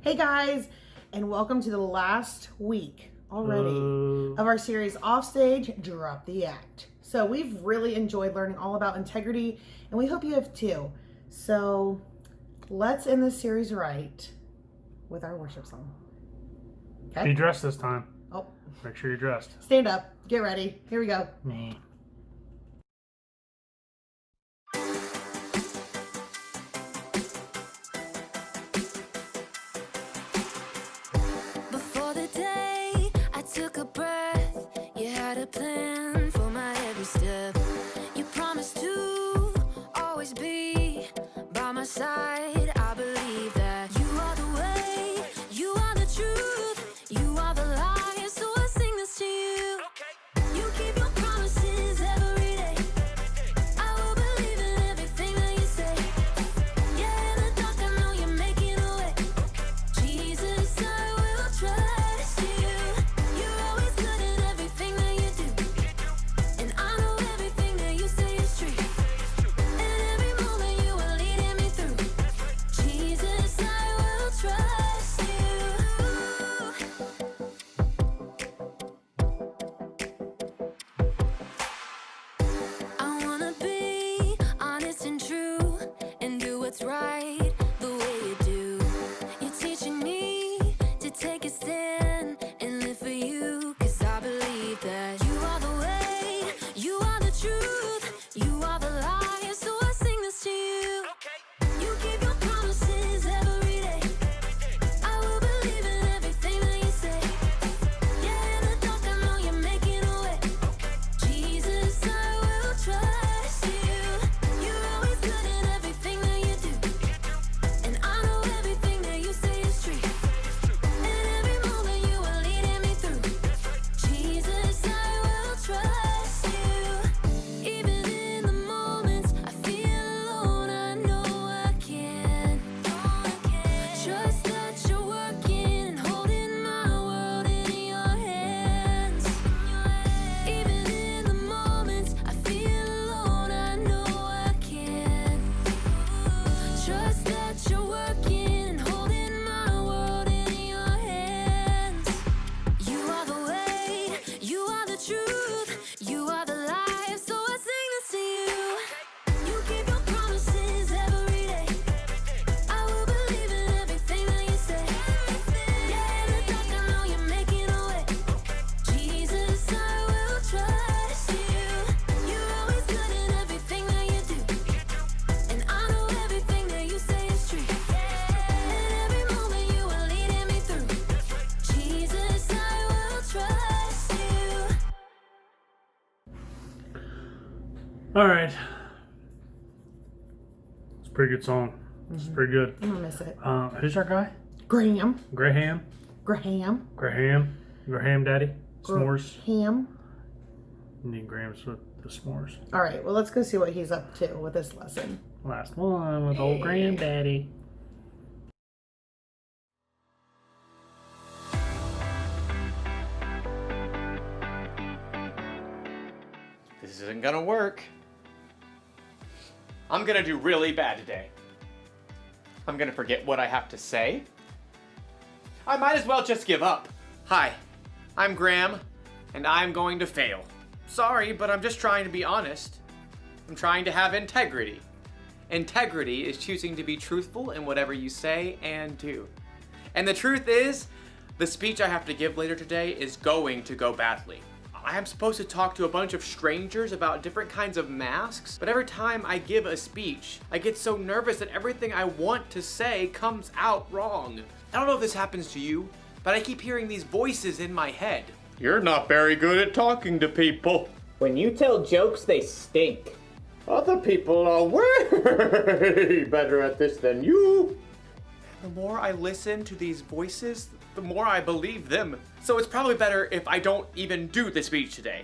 Hey guys, and welcome to the last week already of our series Offstage, Drop the Act. So we've really enjoyed learning all about integrity, and we hope you have too. So let's end this series right with our worship song. Okay? Be dressed this time. Oh. Make sure you're dressed. Stand up. Get ready. Here we go. Me. Took a breath, you had a plan for my every step. You promised to always be by my side. I believe that you are the way, you are the truth, you are the light. So I sing this to you. You keep your promises every day. I will believe in everything that you say. Yeah, in the dark I know you're making a way. Jesus, I will trust you. Right the way you do. You're teaching me to take a stand and live for you, 'cause I believe that you are the way, you are the truth, you are the light. So I sing this to you. You keep your promises every day. I will believe in everything that you say. Yeah, in the dark I know you're making a way. Jesus, I will trust you. You're always good in everything that you do. And I know everything that you say is true. And every moment you are leading me through. Jesus, I will trust you. Even in the moments I feel alone, I know I can. Trust that you're working and holding my world in your hands. Even in the moments I feel alone, I know I can. Trust that you're working and holding my world in your hands. You are the way, you are the truth, you are the life. So I sing this to you. You keep your promises every day. I will believe in everything that you say. Yeah, in the dark I know you're making a way. Jesus, I will trust you. You're always good in everything that you do. And I know everything that you say is true. And every moment you are leading me through. Jesus, I will trust you. All right. It's a pretty good song. It's pretty good. I'm gonna miss it. Who's our guy? Graham. Graham. Daddy. S'mores. Ham. You need Graham's with the s'mores. All right, well, let's go see what he's up to with this lesson. Last one with old Granddaddy. This isn't gonna work. I'm gonna do really bad today. I'm gonna forget what I have to say. I might as well just give up. Hi, I'm Graham, and I'm going to fail. Sorry, but I'm just trying to be honest. I'm trying to have integrity. Integrity is choosing to be truthful in whatever you say and do. And the truth is, the speech I have to give later today is going to go badly. I am supposed to talk to a bunch of strangers about different kinds of masks, but every time I give a speech, I get so nervous that everything I want to say comes out wrong. I don't know if this happens to you, but I keep hearing these voices in my head. You're not very good at talking to people. When you tell jokes, they stink. Other people are way better at this than you. The more I listen to these voices, the more I believe them. So it's probably better if I don't even do the speech today.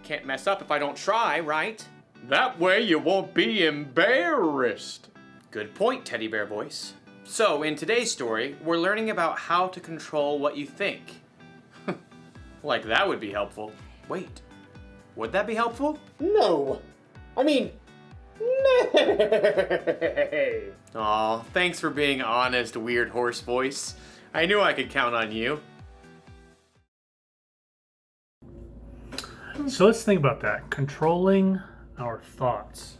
Can't mess up if I don't try, right? That way you won't be embarrassed. Good point, teddy bear voice. So in today's story, we're learning about how to control what you think. Like that would be helpful. Wait, would that be helpful? No. I mean, nay. Aw, thanks for being honest, weird horse voice. I knew I could count on you. So let's think about that. Controlling our thoughts.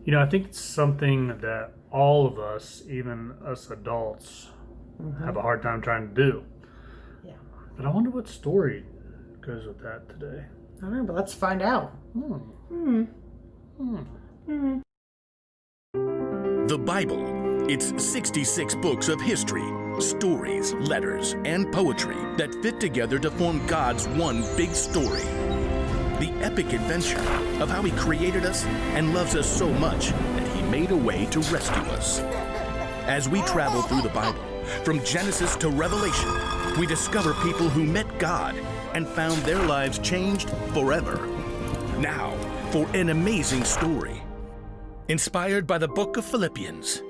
You know, I think it's something that all of us, even us adults, have a hard time trying to do. Yeah. But I wonder what story goes with that today. I don't know, but let's find out. The Bible. It's 66 books of history, stories, letters, and poetry that fit together to form God's one big story. The epic adventure of how He created us and loves us so much that He made a way to rescue us. As we travel through the Bible, from Genesis to Revelation, we discover people who met God and found their lives changed forever. Now, for an amazing story. Inspired by the book of Philippians,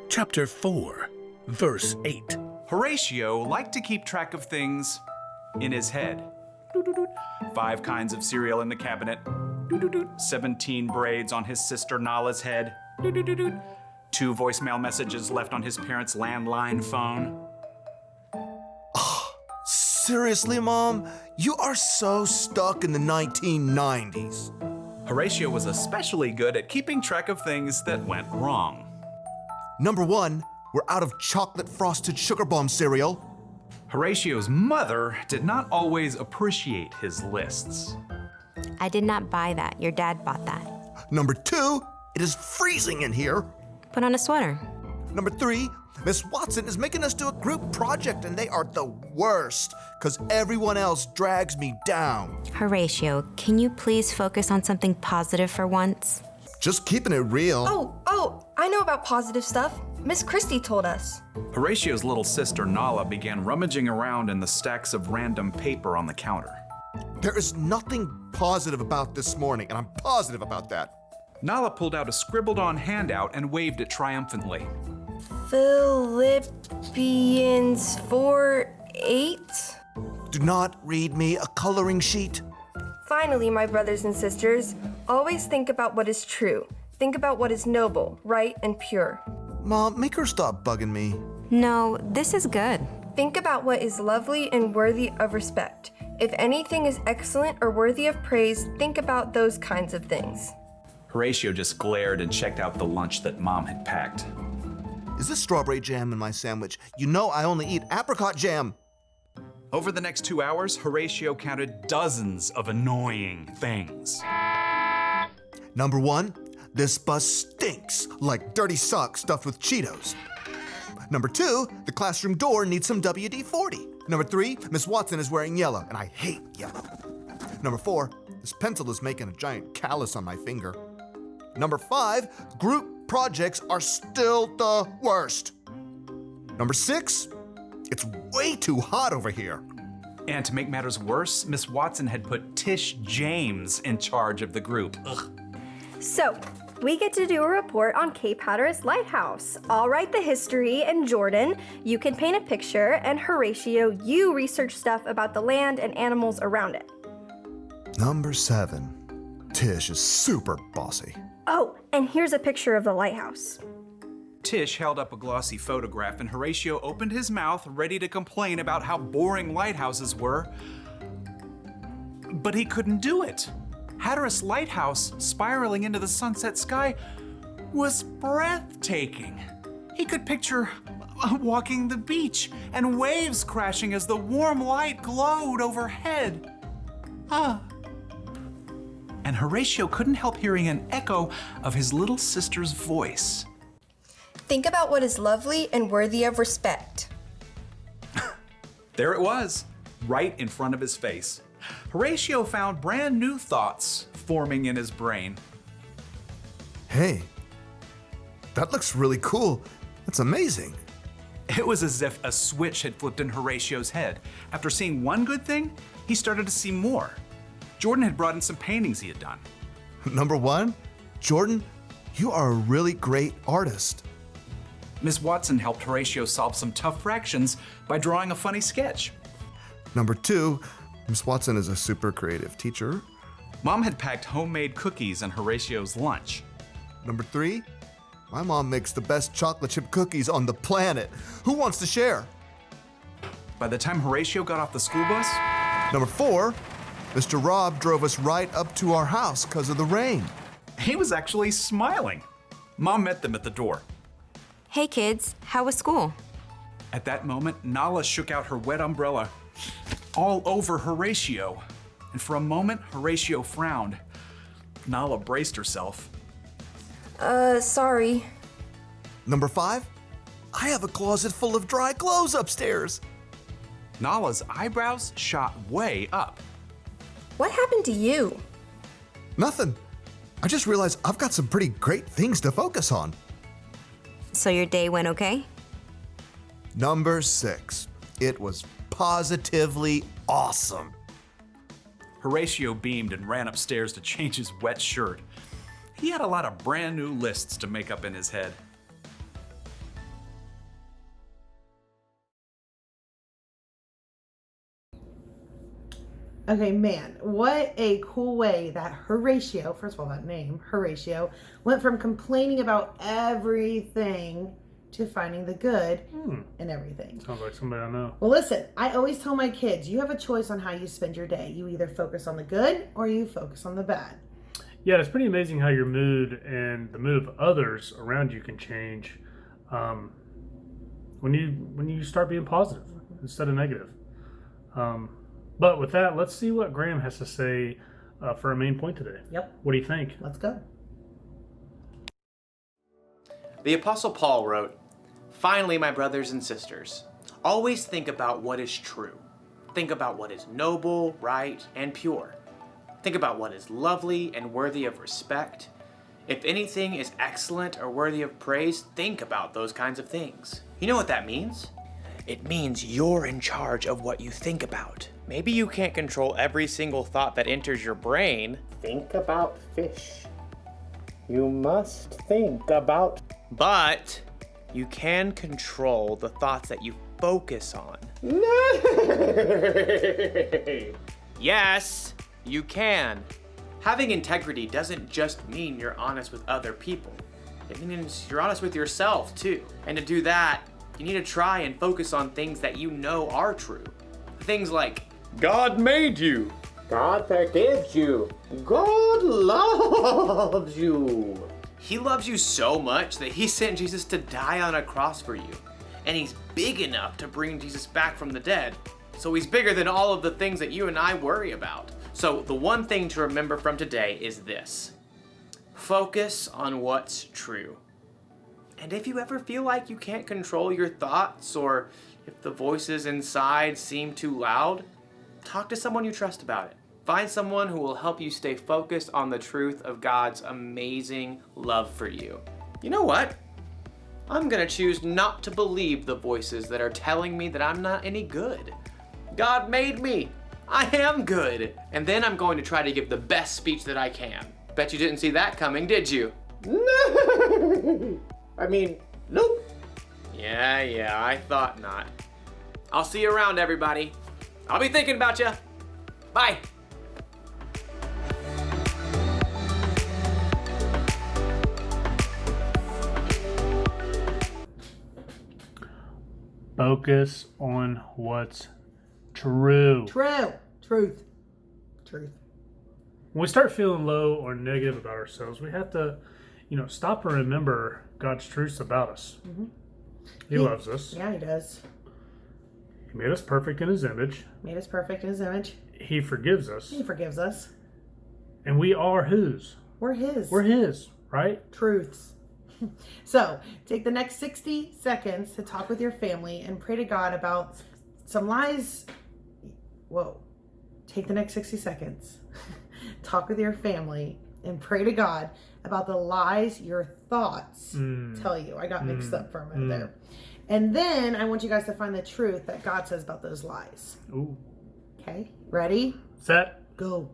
chapter 4, verse 8. Horatio liked to keep track of things in his head. 5 kinds of cereal in the cabinet. 17 braids on his sister Nala's head. 2 voicemail messages left on his parents' landline phone. Seriously, Mom? You are so stuck in the 1990s. Horatio was especially good at keeping track of things that went wrong. Number 1, we're out of chocolate frosted sugar bomb cereal. Horatio's mother did not always appreciate his lists. I did not buy that. Your dad bought that. Number 2, it is freezing in here. Put on a sweater. Number 3, Miss Watson is making us do a group project and they are the worst because everyone else drags me down. Horatio, can you please focus on something positive for once? Just keeping it real. Oh, I know about positive stuff. Miss Christie told us. Horatio's little sister Nala began rummaging around in the stacks of random paper on the counter. There is nothing positive about this morning, and I'm positive about that. Nala pulled out a scribbled-on handout and waved it triumphantly. Philippians 4:8. Do not read me a coloring sheet. Finally, my brothers and sisters, always think about what is true. Think about what is noble, right, and pure. Mom, make her stop bugging me. No, this is good. Think about what is lovely and worthy of respect. If anything is excellent or worthy of praise, think about those kinds of things. Horatio just glared and checked out the lunch that Mom had packed. Is this strawberry jam in my sandwich? You know I only eat apricot jam. Over the next 2 hours, Horatio counted dozens of annoying things. Number 1, this bus stinks like dirty socks stuffed with Cheetos. Number 2, the classroom door needs some WD-40. Number 3, Miss Watson is wearing yellow, and I hate yellow. Number 4, this pencil is making a giant callus on my finger. Number 5, group projects are still the worst. Number 6, it's way too hot over here. And to make matters worse, Miss Watson had put Tish James in charge of the group. Ugh. So, we get to do a report on Cape Hatteras Lighthouse. I'll write the history, and Jordan, you can paint a picture, and Horatio, you research stuff about the land and animals around it. Number 7, Tish is super bossy. Oh, and here's a picture of the lighthouse. Tish held up a glossy photograph and Horatio opened his mouth, ready to complain about how boring lighthouses were. But he couldn't do it. Hatteras Lighthouse, spiraling into the sunset sky, was breathtaking. He could picture walking the beach and waves crashing as the warm light glowed overhead. And Horatio couldn't help hearing an echo of his little sister's voice. Think about what is lovely and worthy of respect. There it was, right in front of his face. Horatio found brand new thoughts forming in his brain. Hey, that looks really cool. That's amazing. It was as if a switch had flipped in Horatio's head. After seeing one good thing, he started to see more. Jordan had brought in some paintings he had done. Number one, Jordan, you are a really great artist. Miss Watson helped Horatio solve some tough fractions by drawing a funny sketch. Number two, Miss Watson is a super creative teacher. Mom had packed homemade cookies in Horatio's lunch. Number three, my mom makes the best chocolate chip cookies on the planet. Who wants to share? By the time Horatio got off the school bus, Number four, Mr. Rob drove us right up to our house because of the rain. he was actually smiling. Mom met them at the door. Hey kids, how was school? At that moment, Nala shook out her wet umbrella all over Horatio. And for a moment, Horatio frowned. Nala braced herself. Sorry. Number five, I have a closet full of dry clothes upstairs. Nala's eyebrows shot way up. What happened to you? Nothing. I just realized I've got some pretty great things to focus on. So your day went okay? Number six, it was positively awesome. Horatio beamed and ran upstairs to change his wet shirt. He had a lot of brand new lists to make up in his head. Okay, man, what a cool way that Horatio, first of all, that name, Horatio, went from complaining about everything to finding the good in everything. Sounds like somebody I know. Well, listen, I always tell my kids, you have a choice on how you spend your day. You either focus on the good or you focus on the bad. Yeah, it's pretty amazing how your mood and the mood of others around you can change when you start being positive instead of negative. But with that, let's see what Graham has to say for our main point today. Yep. What do you think? Let's go. The Apostle Paul wrote, "Finally, my brothers and sisters, always think about what is true. Think about what is noble, right, and pure. Think about what is lovely and worthy of respect. If anything is excellent or worthy of praise, think about those kinds of things." You know what that means? It means you're in charge of what you think about. Maybe you can't control every single thought that enters your brain. Think about fish. You must think about... But you can control the thoughts that you focus on. Yes, you can. Having integrity doesn't just mean you're honest with other people. It means you're honest with yourself too. And to do that, you need to try and focus on things that you know are true. Things like, God made you. God forgives you. God loves you. He loves you so much that he sent Jesus to die on a cross for you. And he's big enough to bring Jesus back from the dead. So he's bigger than all of the things that you and I worry about. So the one thing to remember from today is this. Focus on what's true. And if you ever feel like you can't control your thoughts, or if the voices inside seem too loud, talk to someone you trust about it. Find someone who will help you stay focused on the truth of God's amazing love for you. You know what? I'm gonna choose not to believe the voices that are telling me that I'm not any good. God made me. I am good. And then I'm going to try to give the best speech that I can. Bet you didn't see that coming, did you? No. I mean, nope. Yeah, I thought not. I'll see you around, everybody. I'll be thinking about you. Bye. Focus on what's true. Truth. When we start feeling low or negative about ourselves, we have to, stop and remember God's truths about us. Mm-hmm. He loves us. Yeah, he does. He made us perfect in his image. He forgives us. He forgives us. And we are whose? We're his. We're his, right? Truths. So, take the next 60 seconds to talk with your family and pray to God about some lies. Whoa. Take the next 60 seconds talk with your family, and pray to God about the lies your thoughts tell you. I got mixed up for a minute there. And then I want you guys to find the truth that God says about those lies. Ooh. Okay, ready? Set. Go.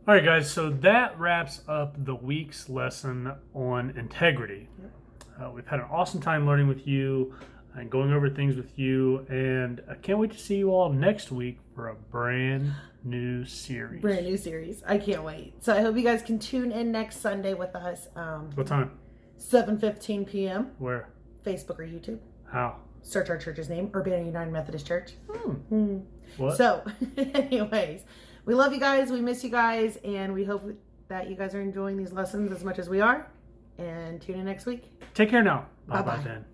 All right, guys, so that wraps up the week's lesson on integrity. We've had an awesome time learning with you and going over things with you, and I can't wait to see you all next week for a brand new series. Brand new series. I can't wait. So I hope you guys can tune in next Sunday with us. What time? 7:15 p.m. Where? Facebook or YouTube. How? Search our church's name, Urbana United Methodist Church. What? So, anyways, we love you guys. We miss you guys. And we hope that you guys are enjoying these lessons as much as we are. And tune in next week. Take care now. Bye-bye. Bye-bye then.